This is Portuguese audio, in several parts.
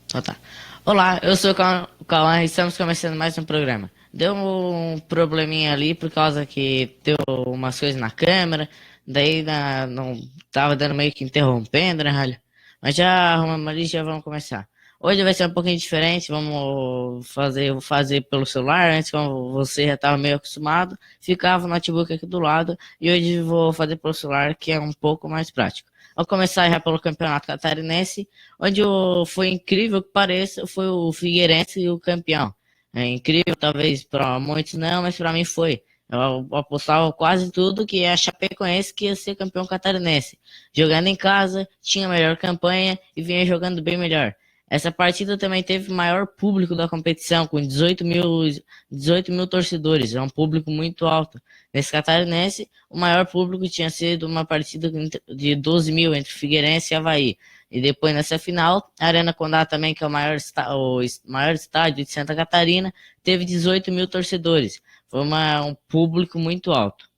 Então tá. Olá, eu sou o Cauã e estamos começando mais um programa. Deu um probleminha ali por causa que deu umas coisas na câmera, daí não tava dando meio que interrompendo, né, Ralho? Mas já arrumamos ali, já vamos começar. Hoje vai ser um pouquinho diferente, vou fazer pelo celular, antes como você já estava meio acostumado, ficava o notebook aqui do lado, e hoje vou fazer pelo celular, que é um pouco mais prático. Vou começar já pelo Campeonato Catarinense, onde foi incrível que pareça, foi o Figueirense o campeão. É incrível, talvez para muitos não, mas para mim foi. Eu apostava quase tudo que a Chapecoense que ia ser campeão catarinense. Jogando em casa, tinha melhor campanha e vinha jogando bem melhor. Essa partida também teve o maior público da competição, com 18 mil torcedores. É um público muito alto. Nesse catarinense, o maior público tinha sido uma partida de 12 mil entre Figueirense e Avaí. E depois nessa final, a Arena Condá também, que é o maior estádio de Santa Catarina, teve 18 mil torcedores. Foi um público muito alto.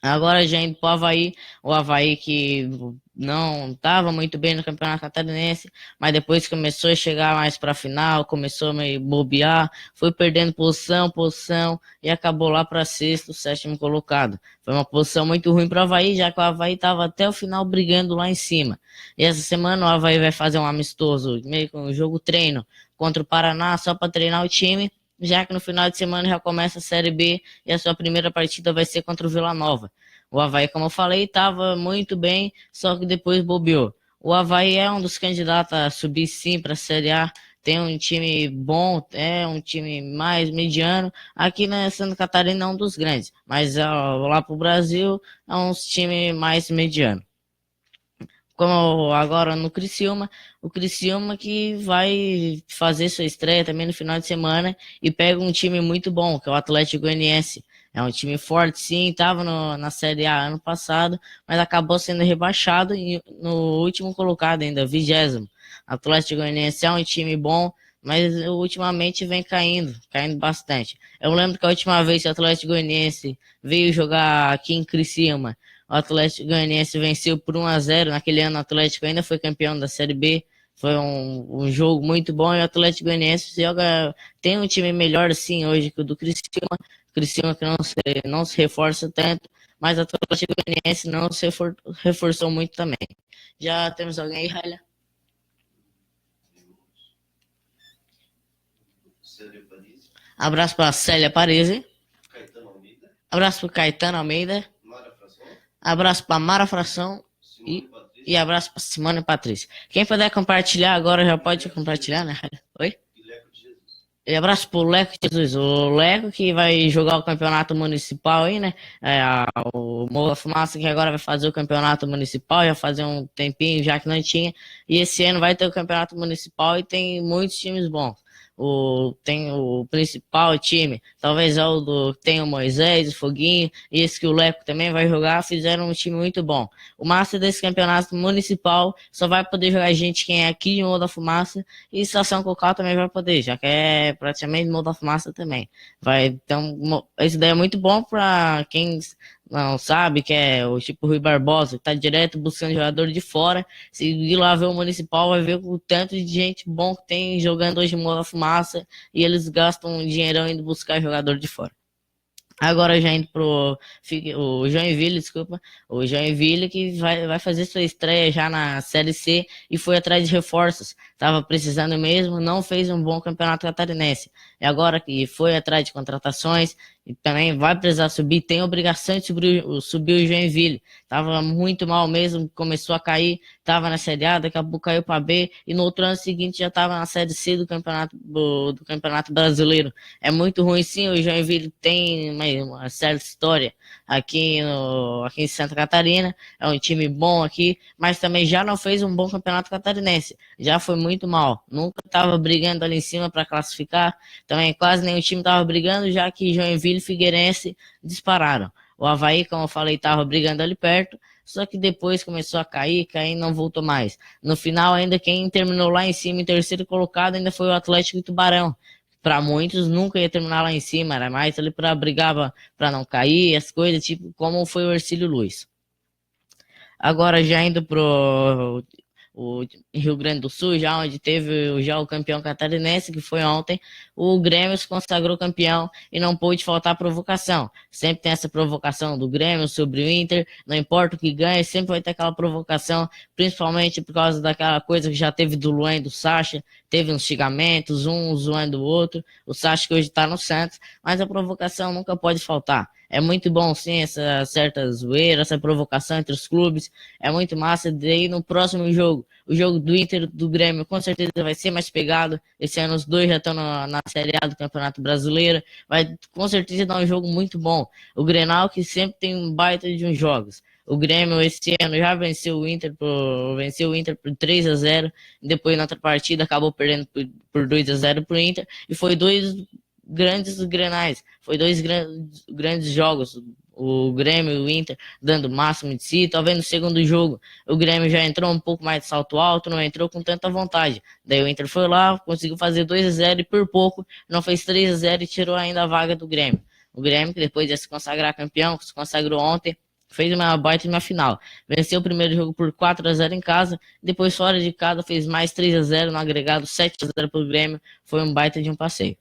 Agora já indo para o Avaí que não estava muito bem no Campeonato Catarinense, mas depois começou a chegar mais para a final, começou a meio bobear, foi perdendo posição e acabou lá para sexto, sétimo colocado. Foi uma posição muito ruim para o Avaí, já que o Avaí estava até o final brigando lá em cima. E essa semana o Avaí vai fazer um amistoso, meio com um jogo treino contra o Paraná, só para treinar o time, já que no final de semana já começa a Série B e a sua primeira partida vai ser contra o Vila Nova. O Avaí, como eu falei, estava muito bem, só que depois bobeou. O Avaí é um dos candidatos a subir sim para a Série A, tem um time bom, é um time mais mediano. Aqui na Santa Catarina é um dos grandes, mas lá para o Brasil é um time mais mediano. Como agora no Criciúma, o Criciúma que vai fazer sua estreia também no final de semana e pega um time muito bom, que é o Atlético Goianiense. É um time forte, sim, estava na Série A ano passado, mas acabou sendo rebaixado no último colocado ainda, 20º. Atlético Goianiense é um time bom, mas ultimamente vem caindo bastante. Eu lembro que a última vez que o Atlético Goianiense veio jogar aqui em Criciúma, o Atlético Goianiense venceu por 1-0. Naquele ano o Atlético ainda foi campeão da Série B. Foi um jogo muito bom e o Atlético Goianiense tem um time melhor sim hoje que o do Criciúma. Criciúma que não se reforça tanto, mas o Atlético Goianiense não se reforçou muito também. Já temos alguém aí, Ralha? Abraço para Célia Parisi. Abraço para Caetano Almeida. Abraço para Mara Fração e abraço para Simone e Patrícia. Quem puder compartilhar agora já pode compartilhar, né? Oi? E abraço pro Leco Jesus, o Leco que vai jogar o campeonato municipal aí, né? O Morro da Fumaça que agora vai fazer o campeonato municipal, já fazer um tempinho já que não tinha. E esse ano vai ter o campeonato municipal e tem muitos times bons. Tem o principal time, talvez tem o Moisés, o Foguinho, e esse que o Leco também vai jogar, fizeram um time muito bom. O massa desse campeonato municipal só vai poder jogar gente quem é aqui de Morro da Fumaça, e Estação Cocal também vai poder, já que é praticamente Morro da Fumaça também. Então, esse daí é muito bom para quem não sabe, que é o tipo Rui Barbosa, que tá direto buscando jogador de fora. Se ir lá ver o Municipal, vai ver o tanto de gente bom que tem jogando hoje em Morro da Fumaça e eles gastam um dinheirão indo buscar jogador de fora. Agora já indo o Joinville, desculpa, o Joinville que vai fazer sua estreia já na Série C e foi atrás de reforços. Tava precisando mesmo, não fez um bom campeonato catarinense. E agora que foi atrás de contratações e também vai precisar subir, tem obrigação de subir o Joinville. Tava muito mal mesmo, começou a cair, tava na Série A, daqui a pouco caiu para B e no outro ano seguinte já tava na Série C do Campeonato Brasileiro. É muito ruim, sim. O Joinville tem uma certa história aqui em Santa Catarina. É um time bom aqui, mas também já não fez um bom campeonato catarinense. Já foi muito mal. Nunca estava brigando ali em cima para classificar. Também quase nenhum time estava brigando, já que Joinville e Figueirense dispararam. O Avaí, como eu falei, estava brigando ali perto. Só que depois começou a cair e não voltou mais. No final, ainda quem terminou lá em cima, em terceiro colocado, ainda foi o Atlético de Tubarão. Para muitos nunca ia terminar lá em cima, era mais ali para brigar para não cair, as coisas, tipo como foi o Ercílio Luz. Agora já indo pro o Rio Grande do Sul, já onde teve já o campeão catarinense, que foi ontem, o Grêmio se consagrou campeão e não pôde faltar provocação. Sempre tem essa provocação do Grêmio sobre o Inter, não importa o que ganhe, sempre vai ter aquela provocação, principalmente por causa daquela coisa que já teve do Luan e do Sacha, teve uns xingamentos, um zoando o outro, o Sacha que hoje tá no Santos, mas a provocação nunca pode faltar. É muito bom, sim, essa certa zoeira, essa provocação entre os clubes. É muito massa. Daí no próximo jogo, o jogo do Inter do Grêmio, com certeza vai ser mais pegado. Esse ano os dois já estão na Série A do Campeonato Brasileiro. Vai com certeza dar um jogo muito bom. O Grenal, que sempre tem um baita de uns jogos. O Grêmio esse ano já venceu o Inter por 3-0. Depois, na outra partida, acabou perdendo por 2-0 para o Inter. E foi dois grandes grenais. Foi dois grandes jogos. O Grêmio e o Inter dando o máximo de si. Talvez no segundo jogo o Grêmio já entrou um pouco mais de salto alto, não entrou com tanta vontade. Daí o Inter foi lá, conseguiu fazer 2-0 e por pouco não fez 3-0 e tirou ainda a vaga do Grêmio. O Grêmio, que depois de se consagrar campeão, se consagrou ontem, fez uma baita de uma final. Venceu o primeiro jogo por 4-0 em casa, depois fora de casa fez mais 3-0 no agregado, 7-0 para o Grêmio. Foi um baita de um passeio.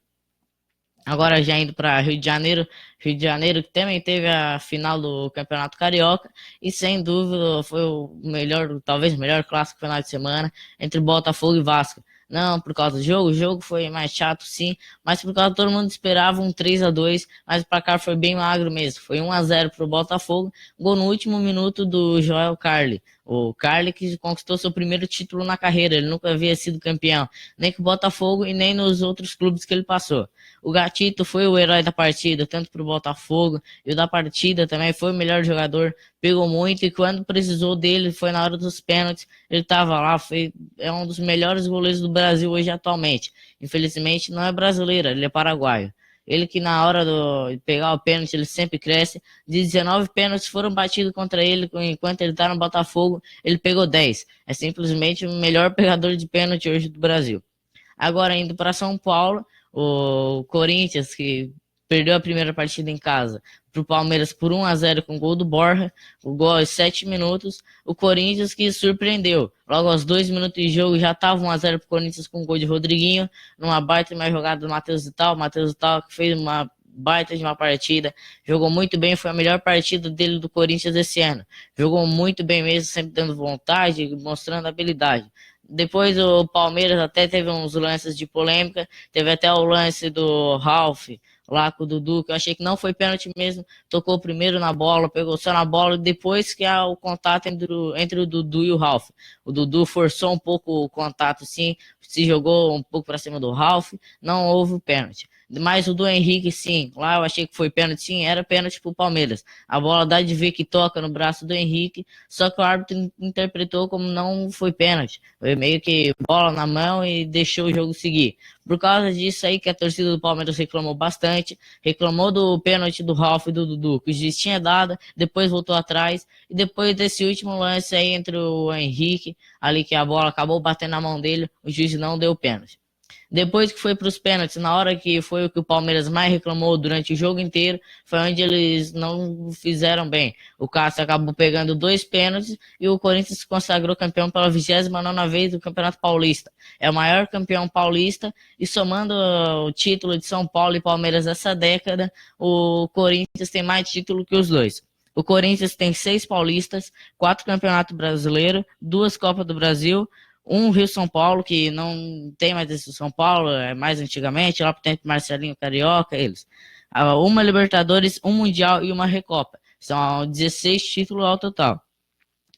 Agora já indo para Rio de Janeiro que também teve a final do Campeonato Carioca e sem dúvida foi o melhor, talvez o melhor clássico final de semana entre Botafogo e Vasco. Não por causa do jogo, o jogo foi mais chato sim, mas por causa todo mundo esperava um 3-2, mas o placar foi bem magro mesmo. Foi 1-0 para o Botafogo, gol no último minuto do Joel Carli. O Carli que conquistou seu primeiro título na carreira, ele nunca havia sido campeão, nem com o Botafogo e nem nos outros clubes que ele passou. O Gatito foi o herói da partida, tanto para o Botafogo, e o da partida também foi o melhor jogador, pegou muito, e quando precisou dele, foi na hora dos pênaltis, ele estava lá, é um dos melhores goleiros do Brasil hoje atualmente. Infelizmente não é brasileiro, ele é paraguaio. Ele que na hora de pegar o pênalti, ele sempre cresce. De 19 pênaltis foram batidos contra ele enquanto ele está no Botafogo, ele pegou 10. É simplesmente o melhor pegador de pênalti hoje do Brasil. Agora indo para São Paulo, o Corinthians, que perdeu a primeira partida em casa para o Palmeiras por 1-0 com o gol do Borja, o gol aos 7 minutos. O Corinthians que surpreendeu. Logo aos 2 minutos de jogo já estava 1-0 para o Corinthians com o gol de Rodriguinho, numa baita mais jogada do Matheus Vital. Matheus Vital que fez uma baita de uma partida, jogou muito bem, foi a melhor partida dele do Corinthians esse ano. Jogou muito bem mesmo, sempre dando vontade, mostrando habilidade. Depois o Palmeiras até teve uns lances de polêmica, teve até o lance do Ralf, lá com o Dudu, que eu achei que não foi pênalti mesmo, tocou primeiro na bola, pegou só na bola, depois que há o contato entre o Dudu e o Ralf. O Dudu forçou um pouco o contato, sim, se jogou um pouco para cima do Ralf, não houve o pênalti. Mas o do Henrique, sim, lá eu achei que foi pênalti, sim, era pênalti pro Palmeiras. A bola dá de ver que toca no braço do Henrique, só que o árbitro interpretou como não foi pênalti. Foi meio que bola na mão e deixou o jogo seguir. Por causa disso aí que a torcida do Palmeiras reclamou bastante, reclamou do pênalti do Ralf e do Dudu, que o juiz tinha dado, depois voltou atrás, e depois desse último lance aí entre o Henrique, ali que a bola acabou batendo na mão dele, o juiz não deu pênalti. Depois que foi para os pênaltis, na hora que foi o que o Palmeiras mais reclamou durante o jogo inteiro, foi onde eles não fizeram bem. O Cássio acabou pegando 2 pênaltis e o Corinthians se consagrou campeão pela 29ª vez do Campeonato Paulista. É o maior campeão paulista e somando o título de São Paulo e Palmeiras essa década, o Corinthians tem mais título que os dois. O Corinthians tem 6 paulistas, 4 campeonatos brasileiros, 2 Copas do Brasil, um Rio-São Paulo, que não tem mais esse São Paulo, é mais antigamente, lá pro tempo Marcelinho Carioca, eles. Uma Libertadores, um Mundial e uma Recopa. São 16 títulos ao total.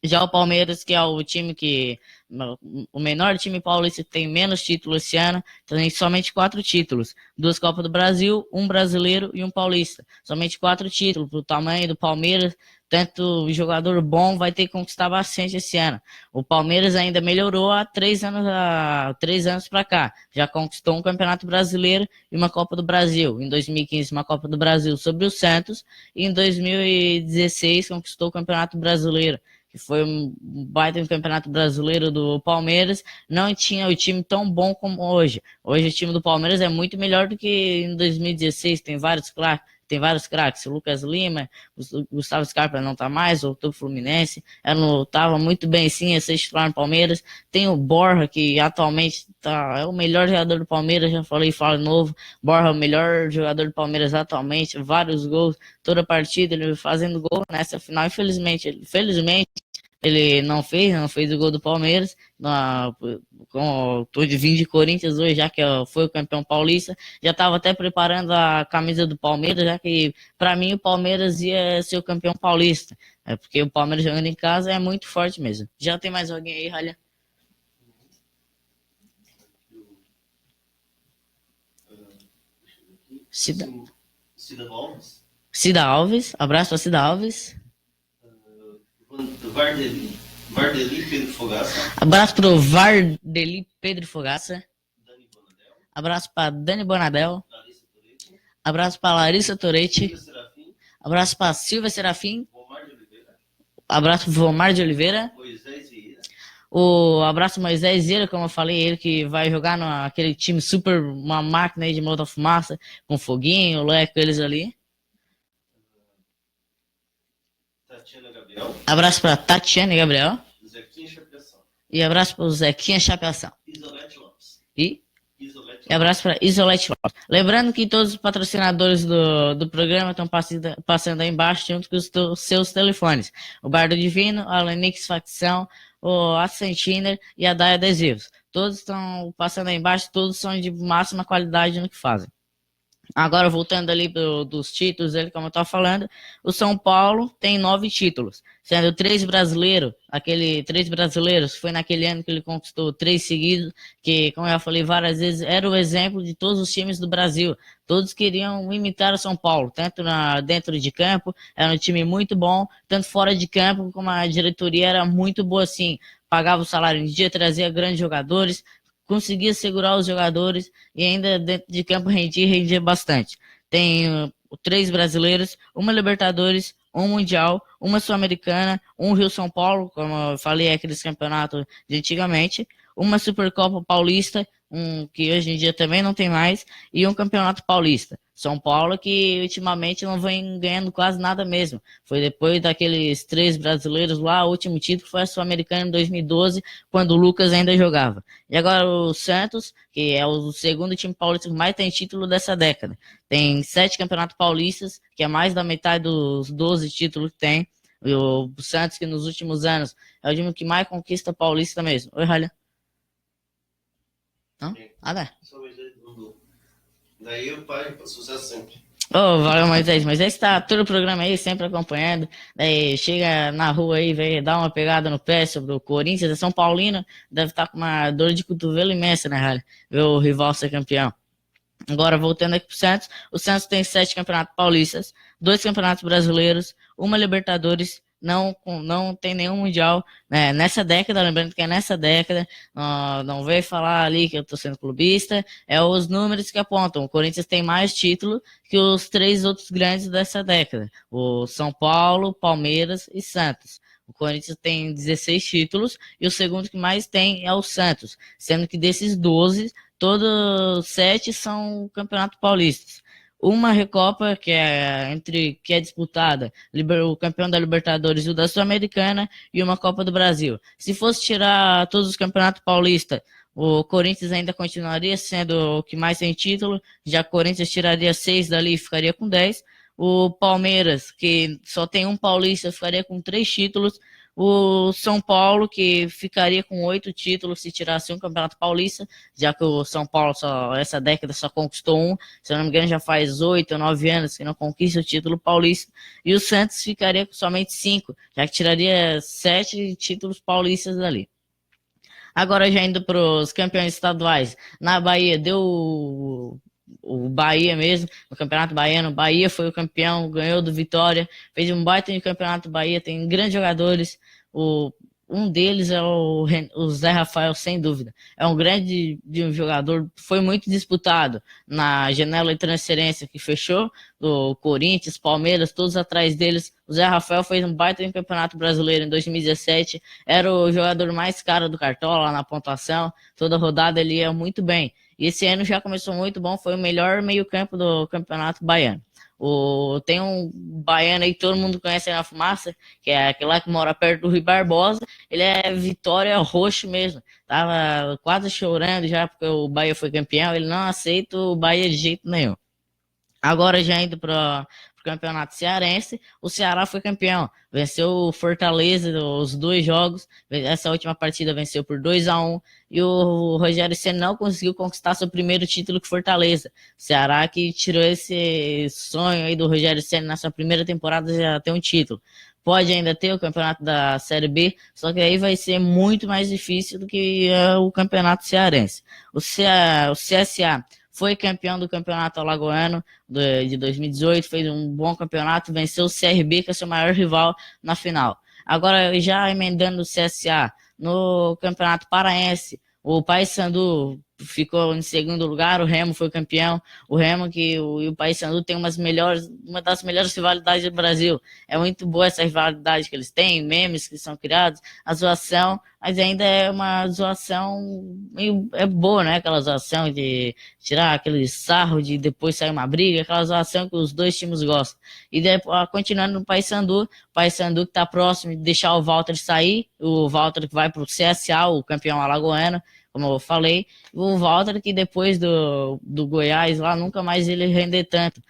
Já o Palmeiras, que é o time que. O menor time paulista que tem menos títulos esse ano, tem somente 4 títulos. 2 Copas do Brasil, um brasileiro e um paulista. Somente 4 títulos. Pro tamanho do Palmeiras, tanto jogador bom vai ter que conquistar bastante esse ano. O Palmeiras ainda melhorou há 3 anos para cá. Já conquistou um Campeonato Brasileiro e uma Copa do Brasil. Em 2015, uma Copa do Brasil sobre o Santos. E em 2016, conquistou o Campeonato Brasileiro, que foi um baita campeonato brasileiro do Palmeiras, não tinha o time tão bom como hoje. Hoje o time do Palmeiras é muito melhor do que em 2016, tem vários craques, o Lucas Lima, o Gustavo Scarpa não tá mais, voltou pro Fluminense, tava muito bem sim, esse titular no Palmeiras. Tem o Borja, que atualmente é o melhor jogador do Palmeiras, já falei, falo novo. Borja é o melhor jogador do Palmeiras atualmente, vários gols, toda partida ele fazendo gol nessa final. Infelizmente ele não fez o gol do Palmeiras, com tô de vim de Corinthians hoje, já que foi o campeão paulista, já estava até preparando a camisa do Palmeiras, já que para mim o Palmeiras ia ser o campeão paulista, porque o Palmeiras jogando em casa é muito forte mesmo. Já tem mais alguém aí, Ralha? Cida, Cida Alves, Cida Alves, abraço para Cida Alves. Vardeli Pedro Fogaça, Abraço pro Vardeli Pedro Fogaça. Dani Bonadel, Abraço para Dani Bonadel. Larissa Toretti, Abraço para Larissa Toretti. Silvia Serafim, Abraço para Silvia Serafim. Omar de Oliveira, Abraço pro Vomar de Oliveira. Moisés Vieira, O abraço Moisés Vieira, como eu falei, ele que vai jogar naquele time super, uma máquina aí de motor fumaça, com foguinho, leco, eles ali. Tatiana Gabriel, Abraço para Tatiana e Gabriel. Zequinha Chapeação, E abraço para o Zequinha Chapeação. Isolete Lopes, E Isolete E abraço para Isolete Lopes. Lembrando que todos os patrocinadores do programa estão passando aí embaixo junto com os seus telefones. O Bar do Divino, a Lenix Facção, o Ascentiner e a Dai Adesivos. Todos estão passando aí embaixo, todos são de máxima qualidade no que fazem. Agora, voltando ali dos títulos, ele, como eu estava falando, o São Paulo tem 9 títulos, sendo 3 brasileiros, 3 brasileiros, foi naquele ano que ele conquistou 3 seguidos, que, como eu já falei várias vezes, era o exemplo de todos os times do Brasil. Todos queriam imitar o São Paulo, tanto dentro de campo, era um time muito bom, tanto fora de campo, como a diretoria era muito boa assim, pagava o salário em dia, trazia grandes jogadores, conseguia segurar os jogadores e ainda dentro de campo rendia bastante. Tem 3 brasileiros, uma Libertadores, um Mundial, uma Sul-Americana, um Rio-São Paulo, como eu falei, é aqueles campeonatos de antigamente, uma Supercopa Paulista, que hoje em dia também não tem mais, e um Campeonato Paulista. São Paulo que ultimamente não vem ganhando quase nada mesmo. Foi depois daqueles 3 brasileiros lá, o último título foi a Sul-Americana em 2012, quando o Lucas ainda jogava. E agora o Santos, que é o segundo time paulista que mais tem título dessa década. Tem 7 campeonatos paulistas, que é mais da metade dos 12 títulos que tem. E o Santos, que nos últimos anos é o time que mais conquista paulista mesmo. Oi, Ralha. Não? Nada. Daí o pai, sucesso sempre. Oh, valeu, Moisés. Moisés tá todo o programa aí, sempre acompanhando. Daí chega na rua aí, vem dar uma pegada no pé sobre o Corinthians. É São Paulino, deve estar com uma dor de cotovelo imensa, né, Ralha? Ver o rival ser campeão. Agora, voltando aqui pro Santos, o Santos tem 7 campeonatos paulistas, 2 campeonatos brasileiros, uma Libertadores, não tem nenhum Mundial, né? Nessa década, lembrando que é nessa década, não veio falar ali que eu tô sendo clubista, é os números que apontam. O Corinthians tem mais títulos que os 3 outros grandes dessa década, o São Paulo, Palmeiras e Santos. O Corinthians tem 16 títulos e o segundo que mais tem é o Santos, sendo que desses 12, todos 7 são Campeonato Paulistas. Uma Recopa, que é disputada, o campeão da Libertadores e o da Sul-Americana, e uma Copa do Brasil. Se fosse tirar todos os campeonatos paulistas, o Corinthians ainda continuaria sendo o que mais tem título, já o Corinthians tiraria 6 dali e ficaria com 10. O Palmeiras, que só tem um paulista, ficaria com 3 títulos. O São Paulo, que ficaria com 8 títulos se tirasse um Campeonato Paulista, já que o São Paulo essa década só conquistou um, se eu não me engano já faz 8 ou 9 anos que não conquista o título paulista, e o Santos ficaria com somente 5, já que tiraria 7 títulos paulistas dali. Agora já indo para os campeões estaduais, na Bahia deu o Bahia mesmo, no Campeonato Baiano, o Bahia foi o campeão, ganhou do Vitória, fez um baita de campeonato. Bahia tem grandes jogadores, um deles é o Zé Rafael, sem dúvida, é um grande de um jogador, foi muito disputado na janela de transferência que fechou, do Corinthians, Palmeiras, todos atrás deles. O Zé Rafael fez um baita de campeonato brasileiro em 2017, era o jogador mais caro do Cartola lá na pontuação, toda rodada ele ia muito bem. E esse ano já começou muito bom, foi o melhor meio-campo do Campeonato Baiano. Tem um baiano aí que todo mundo conhece aí na Fumaça, que é aquele lá que mora perto do Rui Barbosa. Ele é Vitória roxo mesmo. Tava quase chorando já porque o Bahia foi campeão. Ele não aceita o Bahia de jeito nenhum. Agora já indo para o Campeonato Cearense, o Ceará foi campeão, venceu o Fortaleza os 2 jogos, essa última partida venceu por 2-1, e o Rogério Ceni não conseguiu conquistar seu primeiro título com Fortaleza. O Ceará que tirou esse sonho aí do Rogério Ceni nessa primeira temporada já ter um título. Pode ainda ter o campeonato da Série B, só que aí vai ser muito mais difícil do que o campeonato cearense. O CSA foi campeão do campeonato alagoano de 2018, fez um bom campeonato, venceu o CRB, que é seu maior rival, na final. Agora, já emendando o CSA, no campeonato paraense, o Paysandu ficou em segundo lugar, o Remo foi campeão. O Remo e o Paysandu tem uma das melhores rivalidades do Brasil. É muito boa essa rivalidade que eles têm, memes que são criados, a zoação, mas ainda é uma zoação meio boa, né? Aquela zoação de tirar aquele sarro de depois sair uma briga, aquela zoação que os dois times gostam. E depois, continuando no Paysandu que está próximo de deixar o Walter sair, o Walter que vai para o CSA, o campeão alagoano, como eu falei, o Walter que depois do Goiás lá, nunca mais ele render tanto.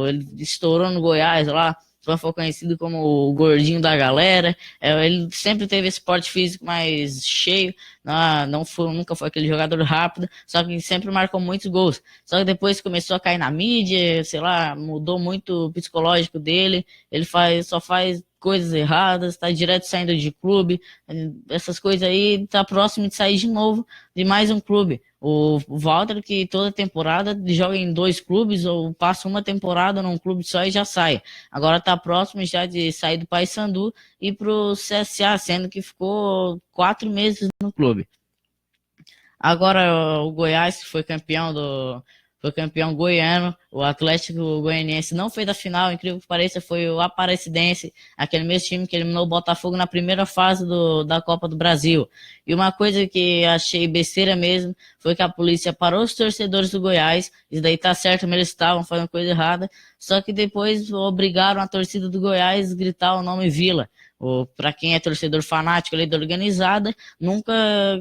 Ele estourou no Goiás lá, só foi conhecido como o gordinho da galera. Ele sempre teve esse porte físico mais cheio, nunca foi aquele jogador rápido, só que sempre marcou muitos gols. Só que depois começou a cair na mídia, sei lá, mudou muito o psicológico dele, ele só faz coisas erradas, tá direto saindo de clube, essas coisas aí, tá próximo de sair de novo de mais um clube. O Walter, que toda temporada joga em 2 clubes, ou passa uma temporada num clube só e já sai. Agora tá próximo já de sair do Paysandu e pro CSA, sendo que ficou 4 meses no clube. Agora o Goiás, que foi campeão goiano, o Atlético Goianiense não fez a final, incrível que pareça, foi o Aparecidense, aquele mesmo time que eliminou o Botafogo na primeira fase da Copa do Brasil. E uma coisa que achei besteira mesmo, foi que a polícia parou os torcedores do Goiás, isso daí tá certo, eles estavam fazendo coisa errada, só que depois obrigaram a torcida do Goiás a gritar o nome Vila. Para quem é torcedor fanático ali da organizada, nunca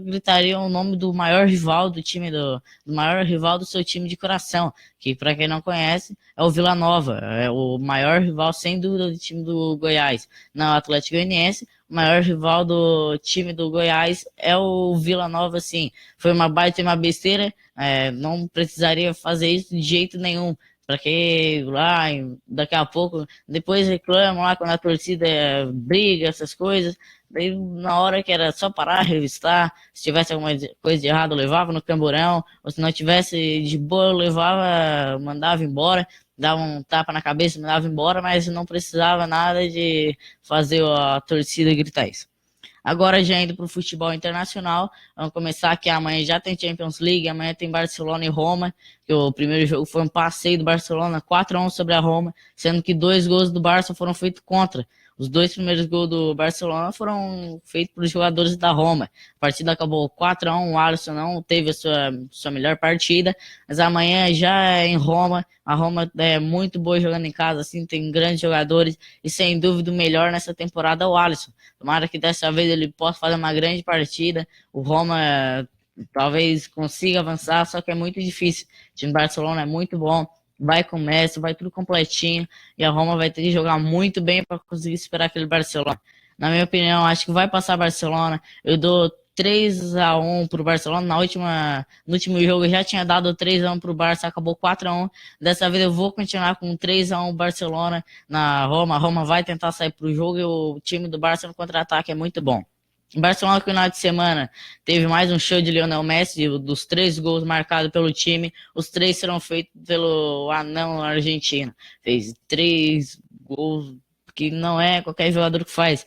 gritaria o nome do maior rival do time do maior rival do seu time de coração, que para quem não conhece é o Vila Nova, é o maior rival sem dúvida do time do Goiás. Não, o Atlético Goianiense, o maior rival do time do Goiás é o Vila Nova, sim. Foi uma baita e uma besteira, não precisaria fazer isso de jeito nenhum. Para que lá, daqui a pouco, depois reclamam lá quando a torcida briga, essas coisas. Daí, na hora que era só parar, revistar, se tivesse alguma coisa de errado, levava no camburão, ou se não tivesse de boa, levava, mandava embora, dava um tapa na cabeça, mandava embora, mas não precisava nada de fazer a torcida gritar isso. Agora já indo para o futebol internacional, vamos começar que amanhã já tem Champions League, amanhã tem Barcelona e Roma, que o primeiro jogo foi um passeio do Barcelona, 4-1 sobre a Roma, sendo que 2 gols do Barça foram feitos contra. Os dois primeiros gols do Barcelona foram feitos por jogadores da Roma. A partida acabou 4-1, o Alisson não teve a sua melhor partida, mas amanhã já é em Roma. A Roma é muito boa jogando em casa, assim, tem grandes jogadores e sem dúvida o melhor nessa temporada é o Alisson. Tomara que dessa vez ele possa fazer uma grande partida. O Roma talvez consiga avançar, só que é muito difícil. O time do Barcelona é muito bom, vai com o Messi, vai tudo completinho, e a Roma vai ter que jogar muito bem para conseguir superar aquele Barcelona. Na minha opinião, acho que vai passar Barcelona. Eu dou 3-1 pro Barcelona. No último jogo eu já tinha dado 3-1 pro Barça, acabou 4-1. Dessa vez eu vou continuar com 3-1 Barcelona na Roma. A Roma vai tentar sair pro jogo e o time do Barça no contra-ataque é muito bom. O Barcelona, no final de semana, teve mais um show de Lionel Messi, dos 3 gols marcados pelo time, os 3 serão feitos pelo anão argentino. Fez 3 gols que não é qualquer jogador que faz.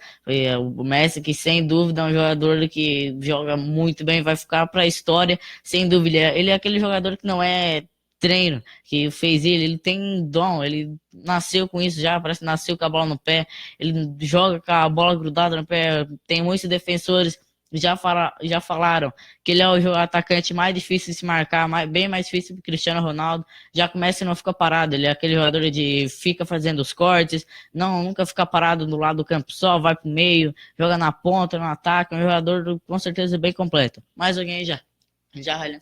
O Messi, que sem dúvida é um jogador que joga muito bem, vai ficar para a história, sem dúvida. Ele é aquele jogador que não é treino que fez ele tem dom, ele nasceu com isso já, parece que nasceu com a bola no pé, ele joga com a bola grudada no pé, tem muitos defensores já falaram que ele é o atacante mais difícil de se marcar, bem mais difícil que o Cristiano Ronaldo, já começa e não fica parado, ele é aquele jogador de fica fazendo os cortes, nunca fica parado do lado do campo só, vai pro meio, joga na ponta, no ataque, é um jogador com certeza bem completo. Mais alguém aí já, Ryan?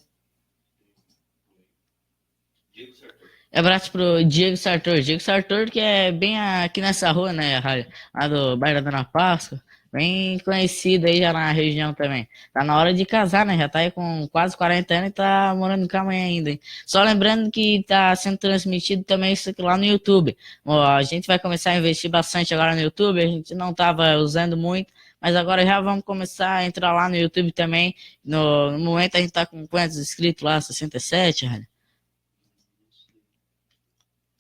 Abraço pro Diego Sartor. Diego Sartor, que é bem aqui nessa rua, né, Ralho? Lá do bairro da Dona Páscoa. Bem conhecido aí já na região também. Tá na hora de casar, né? Já tá aí com quase 40 anos e tá morando com a mãe ainda, hein? Só lembrando que tá sendo transmitido também isso aqui lá no YouTube. Ó, a gente vai começar a investir bastante agora no YouTube. A gente não tava usando muito, mas agora já vamos começar a entrar lá no YouTube também. No momento a gente tá com quantos inscritos lá? 67, Ralho?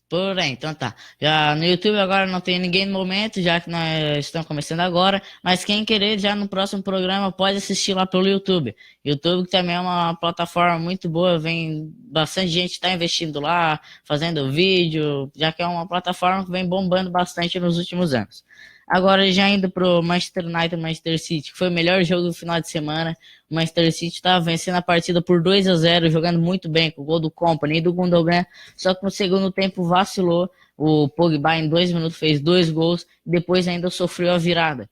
Por aí, então tá. Já no YouTube agora não tem ninguém no momento, já que nós estamos começando agora, mas quem querer já no próximo programa pode assistir lá pelo YouTube. YouTube que também é uma plataforma muito boa, vem bastante gente está investindo lá, fazendo vídeo, já que é uma plataforma que vem bombando bastante nos últimos anos. Agora já indo pro Manchester United e Manchester City, que foi o melhor jogo do final de semana. O Manchester City estava vencendo a partida por 2-0, jogando muito bem, com o gol do Kompany e do Gundogan, só que no segundo tempo vacilou. O Pogba em 2 minutos fez 2 gols, e depois ainda sofreu a virada.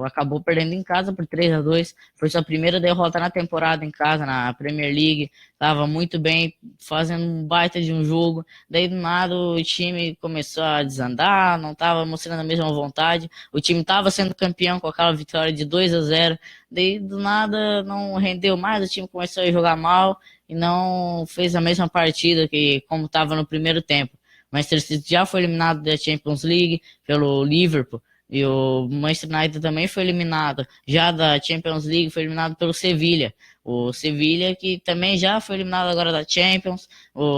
Acabou perdendo em casa por 3-2. Foi sua primeira derrota na temporada em casa, na Premier League. Tava muito bem, fazendo um baita de um jogo. Daí do nada o time começou a desandar, não tava mostrando a mesma vontade. O time tava sendo campeão com aquela vitória de 2-0. Daí do nada não rendeu mais, o time começou a jogar mal e não fez a mesma partida que como tava no primeiro tempo. O Manchester City já foi eliminado da Champions League pelo Liverpool. E o Manchester United também foi eliminado, já da Champions League, foi eliminado pelo Sevilha. O Sevilha que também já foi eliminado agora da Champions.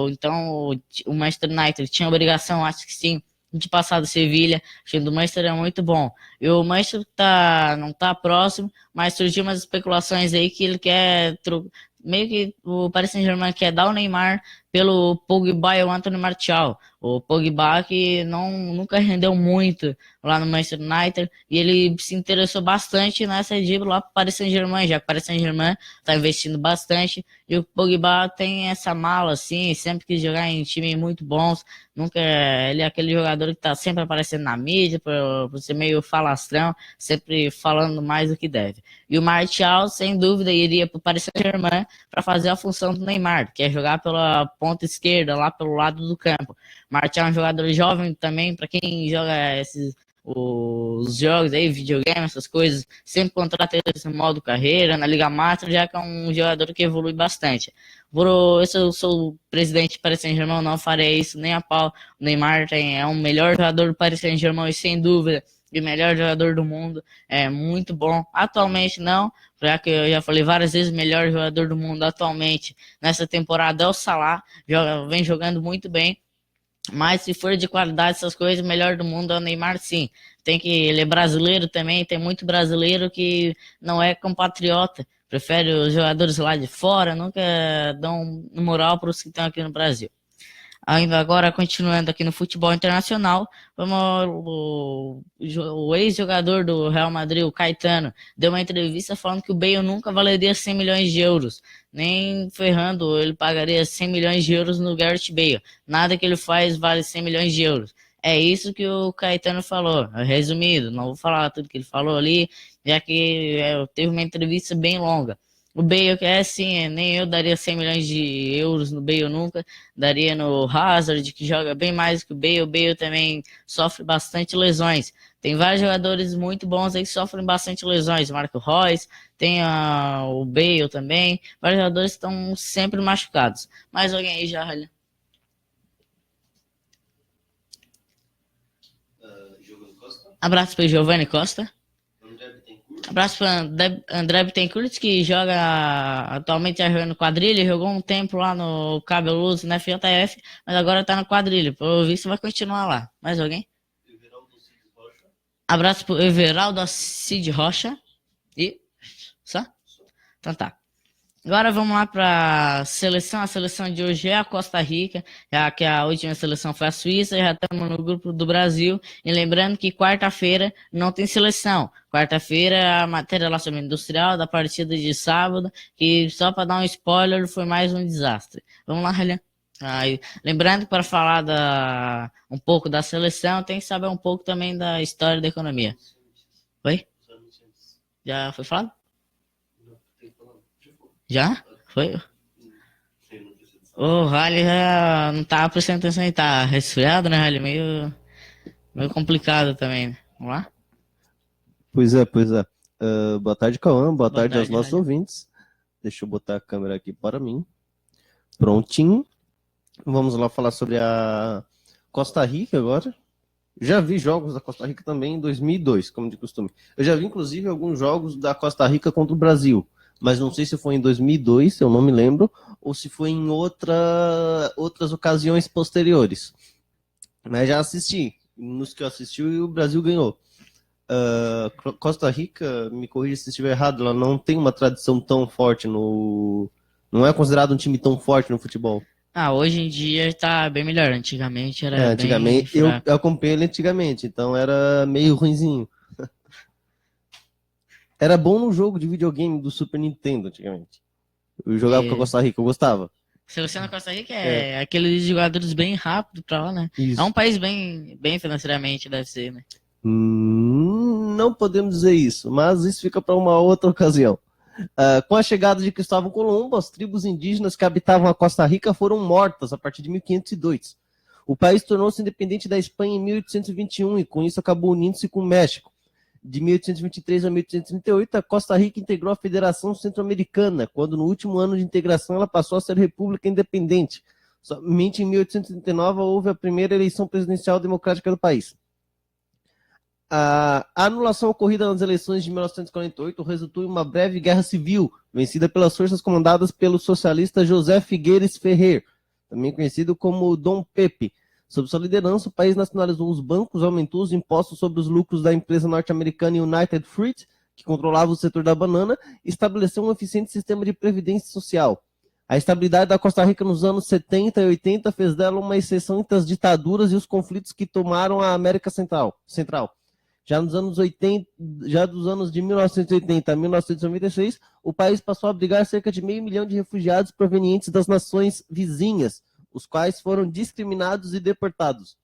Então o Manchester United tinha obrigação, acho que sim, de passar do Sevilha. O time do Manchester é muito bom. E o Manchester não tá próximo, mas surgiu umas especulações aí que ele quer meio que o Paris Saint-Germain quer dar o Neymar pelo Pogba e o Anthony Martial. O Pogba que nunca rendeu muito lá no Manchester United e ele se interessou bastante nessa ida lá para o Paris Saint-Germain, já que o Paris Saint-Germain está investindo bastante e o Pogba tem essa mala assim, sempre quis jogar em times muito bons, ele é aquele jogador que está sempre aparecendo na mídia por ser meio falastrão, sempre falando mais do que deve. E o Martial, sem dúvida, iria para o Paris Saint-Germain para fazer a função do Neymar, que é jogar pela ponta esquerda, lá pelo lado do campo. Martial é um jogador jovem também, para quem joga os jogos aí, videogame, essas coisas, sempre contrata esse modo carreira, na Liga Master, já que é um jogador que evolui bastante. Se eu sou o presidente do Paris Saint-Germain, não farei isso nem a pau. O Neymar é um melhor jogador do Paris Saint-Germain, sem dúvida, e melhor jogador do mundo, é muito bom. Atualmente não, já que eu já falei várias vezes, melhor jogador do mundo atualmente nessa temporada é o Salah, vem jogando muito bem. Mas se for de qualidade essas coisas, o melhor do mundo é o Neymar, sim. Ele é brasileiro também, tem muito brasileiro que não é compatriota, prefere os jogadores lá de fora, nunca dão moral para os que estão aqui no Brasil. Ainda agora, continuando aqui no futebol internacional, o ex-jogador do Real Madrid, o Caetano, deu uma entrevista falando que o Bale nunca valeria 100 milhões de euros. Nem ferrando, ele pagaria 100 milhões de euros no Gareth Bale. Nada que ele faz vale 100 milhões de euros. É isso que o Caetano falou. Resumido, não vou falar tudo que ele falou ali, já que teve uma entrevista bem longa. O Bale, que é assim, nem eu daria 100 milhões de euros no Bale nunca, daria no Hazard, que joga bem mais que o Bale. O Bale também sofre bastante lesões. Tem vários jogadores muito bons aí que sofrem bastante lesões. Marco Reus, tem o Bale também. Vários jogadores estão sempre machucados. Mais alguém aí já, Ralha? Giovanni Costa. Abraço para o Giovanni Costa. André Bittencourt. Abraço para André Bittencourt, que joga atualmente no Quadrilha, jogou um tempo lá no Cabeludo, na FJF, mas agora tá no Quadrilha. Pelo visto vai continuar lá. Mais alguém? Everaldo Cid Rocha. Abraço pro Everaldo Cid Rocha. E só? Então tá. Agora vamos lá para a seleção. A seleção de hoje é a Costa Rica, já que a última seleção foi a Suíça. Já estamos no grupo do Brasil. E lembrando que quarta-feira não tem seleção. Quarta-feira a matéria lá sobre industrial da partida de sábado, que só para dar um spoiler foi mais um desastre. Vamos lá, Helena. Lembrando que para falar um pouco da seleção, tem que saber um pouco também da história da economia. Oi? Já foi falado? Já? Foi? O Rally já não tava prestando atenção aí, tá resfriado, né, Rally? Meio complicado também, né? Vamos lá? Pois é. Boa tarde, Cauã. Boa tarde aos tarde, nossos Rally. ouvintes. Deixa eu botar a câmera aqui para mim. Prontinho. Vamos lá falar sobre a Costa Rica agora. Já vi jogos da Costa Rica também em 2002, como de costume. Eu já vi, inclusive, alguns jogos da Costa Rica contra o Brasil. Mas não sei se foi em 2002, eu não me lembro, ou se foi em outras ocasiões posteriores. Mas já assisti. Nos que eu assisti, o Brasil ganhou. Costa Rica, me corrija se estiver errado, ela não tem uma tradição tão forte no... Não é considerado um time tão forte no futebol. Hoje em dia tá bem melhor. Antigamente era Antigamente, bem eu fraco. acompanhei ele antigamente, então era meio ruinzinho. Era bom no jogo de videogame do Super Nintendo antigamente. Eu jogava com a Costa Rica, eu gostava. Seleção da Costa Rica é aqueles jogadores bem rápidos pra lá, né? Isso. É um país bem financeiramente, deve ser, né? Não podemos dizer isso, mas isso fica para uma outra ocasião. Com a chegada de Cristóvão Colombo, as tribos indígenas que habitavam a Costa Rica foram mortas a partir de 1502. O país tornou-se independente da Espanha em 1821 e com isso acabou unindo-se com o México. De 1823 a 1838, a Costa Rica integrou a Federação Centro-Americana, quando no último ano de integração ela passou a ser república independente. Somente em 1839 houve a primeira eleição presidencial democrática do país. A anulação ocorrida nas eleições de 1948 resultou em uma breve guerra civil, vencida pelas forças comandadas pelo socialista José Figueires Ferrer, também conhecido como Dom Pepe. Sob sua liderança, o país nacionalizou os bancos, aumentou os impostos sobre os lucros da empresa norte-americana United Fruit, que controlava o setor da banana, e estabeleceu um eficiente sistema de previdência social. A estabilidade da Costa Rica nos anos 70 e 80 fez dela uma exceção entre as ditaduras e os conflitos que tomaram a América Central. Já dos anos de 1980 a 1996, o país passou a abrigar cerca de 500 mil de refugiados provenientes das nações vizinhas, os quais foram discriminados e deportados.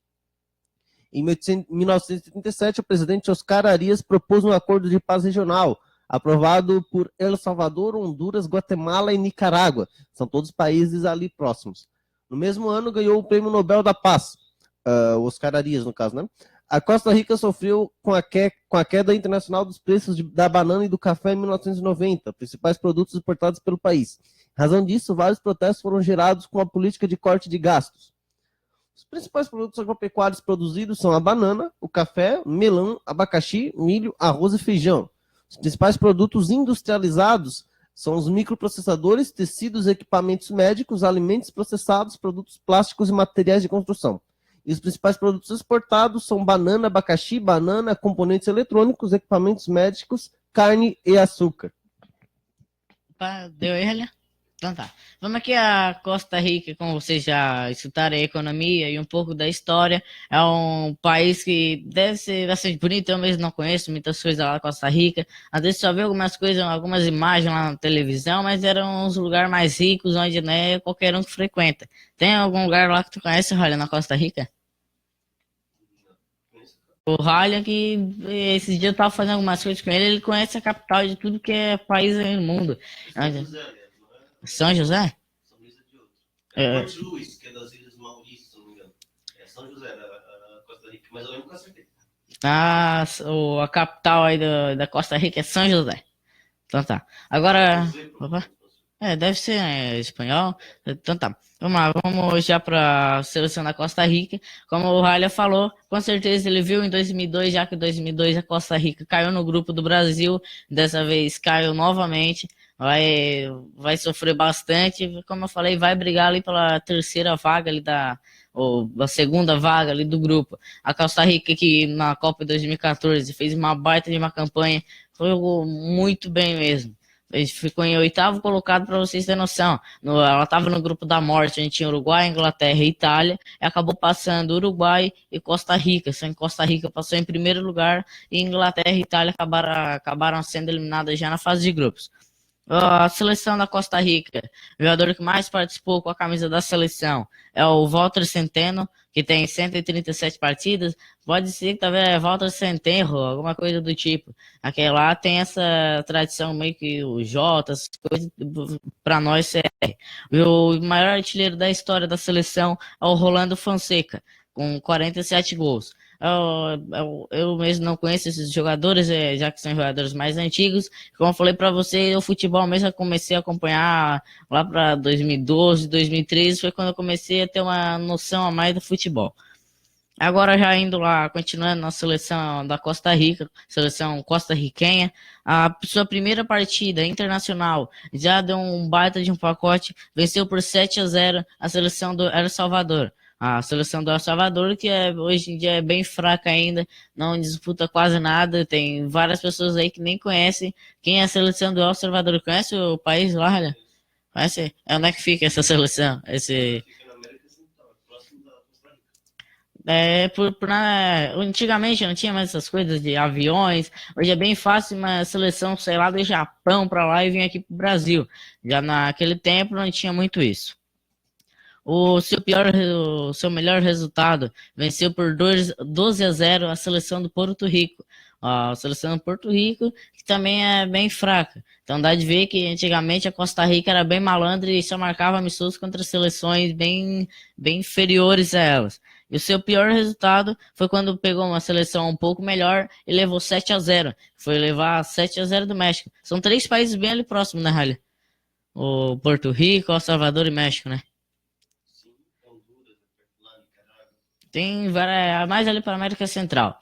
Em 1977, o presidente Oscar Arias propôs um acordo de paz regional, aprovado por El Salvador, Honduras, Guatemala e Nicarágua. São todos países ali próximos. No mesmo ano, ganhou o Prêmio Nobel da Paz. O Oscar Arias, no caso, né? A Costa Rica sofreu com a queda internacional dos preços da banana e do café em 1990, principais produtos exportados pelo país. Em razão disso, vários protestos foram gerados com a política de corte de gastos. Os principais produtos agropecuários produzidos são a banana, o café, melão, abacaxi, milho, arroz e feijão. Os principais produtos industrializados são os microprocessadores, tecidos, equipamentos médicos, alimentos processados, produtos plásticos e materiais de construção. E os principais produtos exportados são banana, abacaxi, banana, componentes eletrônicos, equipamentos médicos, carne e açúcar. Deu aí, Helena? Então tá. Vamos aqui a Costa Rica, como vocês já escutaram a economia e um pouco da história. É um país que deve ser bastante bonito, eu mesmo não conheço muitas coisas lá da Costa Rica. Às vezes só vi algumas coisas, algumas imagens lá na televisão, mas eram uns lugares mais ricos, onde não é qualquer um que frequenta. Tem algum lugar lá que tu conhece, olha, na Costa Rica? O Ralha, que esses dias eu tava fazendo algumas coisas com ele, ele conhece a capital de tudo que é país aí no mundo. São José, né? Não é São José? São Luís é de outro. É É, Porto Luís, que é das Ilhas Maurício, se não me engano. É São José, da Costa Rica, mas eu lembro com certeza. a capital aí da Costa Rica é São José. Então tá. Agora. José, Opa. Deve ser espanhol. Então tá. Vamos lá, vamos já para a seleção da Costa Rica. Como o Ralha falou, com certeza ele viu em 2002, já que em 2002 a Costa Rica caiu no grupo do Brasil, dessa vez caiu novamente, vai sofrer bastante. Como eu falei, vai brigar ali pela terceira vaga ali ou a segunda vaga ali do grupo. A Costa Rica que na Copa de 2014 fez uma baita de uma campanha, jogou muito bem mesmo. Ele ficou em oitavo colocado para vocês terem noção. Ela estava no grupo da morte, a gente tinha Uruguai, Inglaterra e Itália, e acabou passando Uruguai e Costa Rica. Só em Costa Rica passou em primeiro lugar, e Inglaterra e Itália acabaram sendo eliminadas já na fase de grupos. A seleção da Costa Rica, o jogador que mais participou com a camisa da seleção é o Walter Centeno, que tem 137 partidas. Pode ser que talvez é Walter Centenro, alguma coisa do tipo. Aquele lá tem essa tradição meio que o Jota, essas coisas, para nós CR. O maior artilheiro da história da seleção é o Rolando Fonseca, com 47 gols. Eu mesmo não conheço esses jogadores, já que são jogadores mais antigos. Como eu falei para você, o futebol mesmo eu comecei a acompanhar lá para 2012, 2013, foi quando eu comecei a ter uma noção a mais do futebol. Agora já indo lá, continuando na seleção da Costa Rica, seleção costarriquenha, a sua primeira partida internacional já deu um baita de um pacote, venceu por 7-0 a seleção do El Salvador. A seleção do El Salvador, que hoje em dia é bem fraca ainda, não disputa quase nada, tem várias pessoas aí que nem conhecem quem é a seleção do El Salvador. Conhece o país lá, olha? Conhece? Onde é que fica essa seleção? Fica na América Central, próximo da Costa Rica. Antigamente não tinha mais essas coisas de aviões. Hoje é bem fácil uma seleção, sei lá, do Japão para lá e vir aqui pro Brasil. Já naquele tempo não tinha muito isso. O seu melhor resultado venceu por 12-0 a seleção do Porto Rico. A seleção do Porto Rico, que também é bem fraca. Então dá de ver que antigamente a Costa Rica era bem malandra e só marcava amistosos contra seleções bem inferiores a elas. E o seu pior resultado foi quando pegou uma seleção um pouco melhor e levou 7-0. Foi levar 7-0 do México. São três países bem ali próximos, né, Rally? O Porto Rico, El Salvador e México, né? Sim, Honduras, lá, Nicarágua. Tem várias, mais ali para a América Central.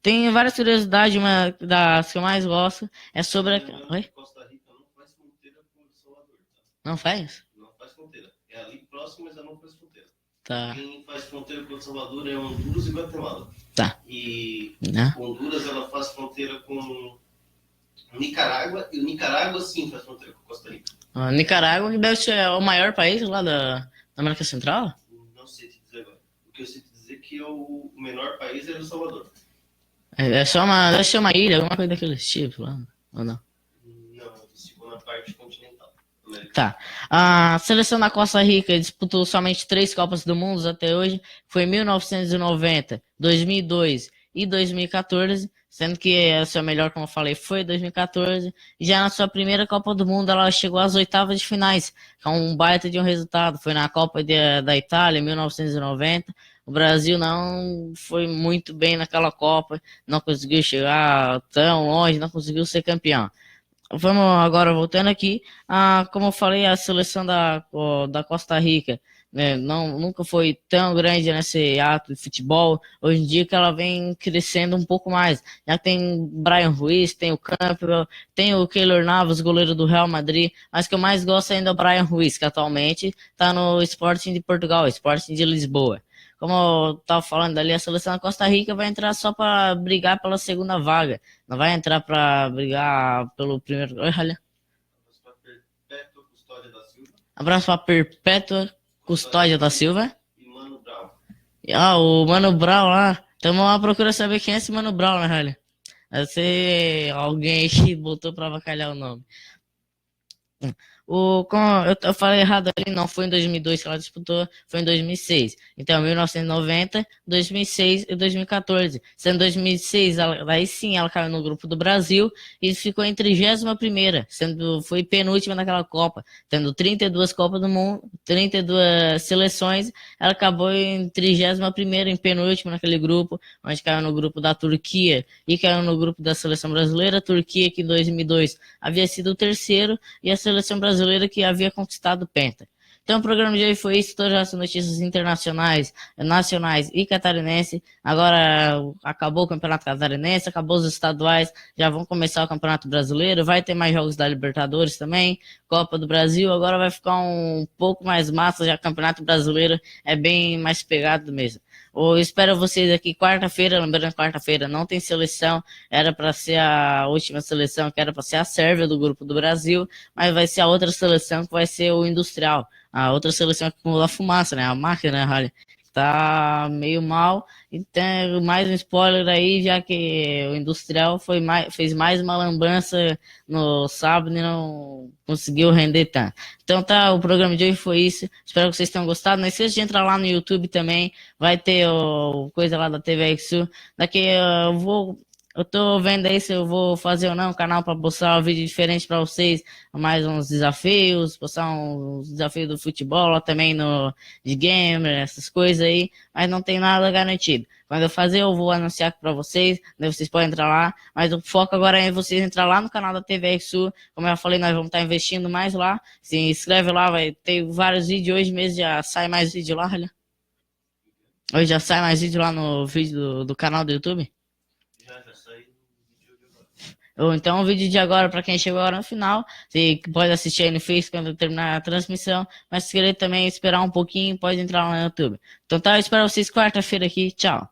Tem várias curiosidades, uma das que eu mais gosto é sobre Oi? Costa Rica não faz fronteira com El Salvador, tá? Não faz? Não faz fronteira. É ali próximo, mas ela não faz fronteira. Tá. Quem faz fronteira com El Salvador é Honduras e Guatemala. Tá. E Né? Honduras ela faz fronteira com Nicarágua, e o Nicarágua sim faz fronteira com Costa Rica. Nicarágua, que deve ser o maior país lá da América Central? Não sei te dizer agora. O que eu sei te dizer é que o menor país é El Salvador. Deve ser uma ilha, alguma coisa daquele tipo lá, ou não? Não, ficou na parte continental. América. Tá. A seleção da Costa Rica disputou somente 3 Copas do Mundo até hoje. Foi em 1990, 2002 e 2014. Sendo que a sua melhor, como eu falei, foi 2014. E já na sua primeira Copa do Mundo, ela chegou às oitavas de finais, com um baita de um resultado. Foi na Copa da Itália, em 1990. O Brasil não foi muito bem naquela Copa, não conseguiu chegar tão longe, não conseguiu ser campeão. Vamos agora voltando aqui. Como eu falei, a seleção da Costa Rica, né, nunca foi tão grande nesse ato de futebol. Hoje em dia que ela vem crescendo um pouco mais. Já tem Brian Ruiz, tem o Campbell, tem o Keylor Navas, goleiro do Real Madrid. Mas o que eu mais gosto ainda é o Brian Ruiz, que atualmente está no Sporting de Portugal, Sporting de Lisboa. Como eu estava falando ali, a seleção da Costa Rica vai entrar só para brigar pela segunda vaga. Não vai entrar para brigar pelo primeiro. Olha. Perpétua Custódia da Silva. Abraço pra Perpétua Custódia da Silva. E Mano Brown. O Mano Brown lá. Tamo lá procurando saber quem é esse Mano Brown, né, velho? Deve ser alguém aí que botou pra avacalhar o nome. Eu falei errado ali, não foi em 2002 que ela disputou, foi em 2006. Então, 1990, 2006 e 2014. Sendo 2006, daí sim ela caiu no grupo do Brasil e ficou em 31ª, foi penúltima naquela Copa, tendo 32 Copas do Mundo, 32 seleções, ela acabou em 31ª, em penúltima naquele grupo, onde caiu no grupo da Turquia e caiu no grupo da seleção brasileira. A Turquia, que em 2002 havia sido o terceiro, e a seleção brasileira que havia conquistado o Penta. Então o programa de hoje foi isso, todas as notícias internacionais, nacionais e catarinense. Agora acabou o Campeonato Catarinense, acabou os estaduais, já vão começar o Campeonato Brasileiro, vai ter mais jogos da Libertadores também, Copa do Brasil, agora vai ficar um pouco mais massa, já o Campeonato Brasileiro é bem mais pegado mesmo. Eu espero vocês aqui quarta-feira, lembrando que quarta-feira não tem seleção, era para ser a última seleção, que era para ser a Sérvia do grupo do Brasil, mas vai ser a outra seleção que vai ser o Industrial, a outra seleção que acumula fumaça, né, a máquina, né, tá meio mal, então mais um spoiler aí, já que o Industrial fez mais uma lambança no sábado e não conseguiu render tanto. Então tá, o programa de hoje foi isso, espero que vocês tenham gostado, não esqueça de entrar lá no YouTube também, vai ter coisa lá da TV Sul, daqui eu tô vendo aí se eu vou fazer ou não um canal para postar um vídeo diferente para vocês, mais uns desafios, postar uns desafios do futebol, lá também de gamer, essas coisas aí, mas não tem nada garantido. Quando eu fazer, eu vou anunciar aqui para vocês, daí vocês podem entrar lá, mas o foco agora é vocês entrar lá no canal da TV Sul, como eu falei, nós vamos estar investindo mais lá, se inscreve lá, vai ter vários vídeos, hoje mesmo já sai mais vídeo lá, olha. Hoje já sai mais vídeo lá no vídeo do canal do YouTube. Já saiu no vídeo de agora. Ou então o vídeo de agora, para quem chegou agora no final, você pode assistir aí no Face quando terminar a transmissão, mas se querer também esperar um pouquinho, pode entrar lá no YouTube. Então tá, eu espero vocês quarta-feira aqui, tchau.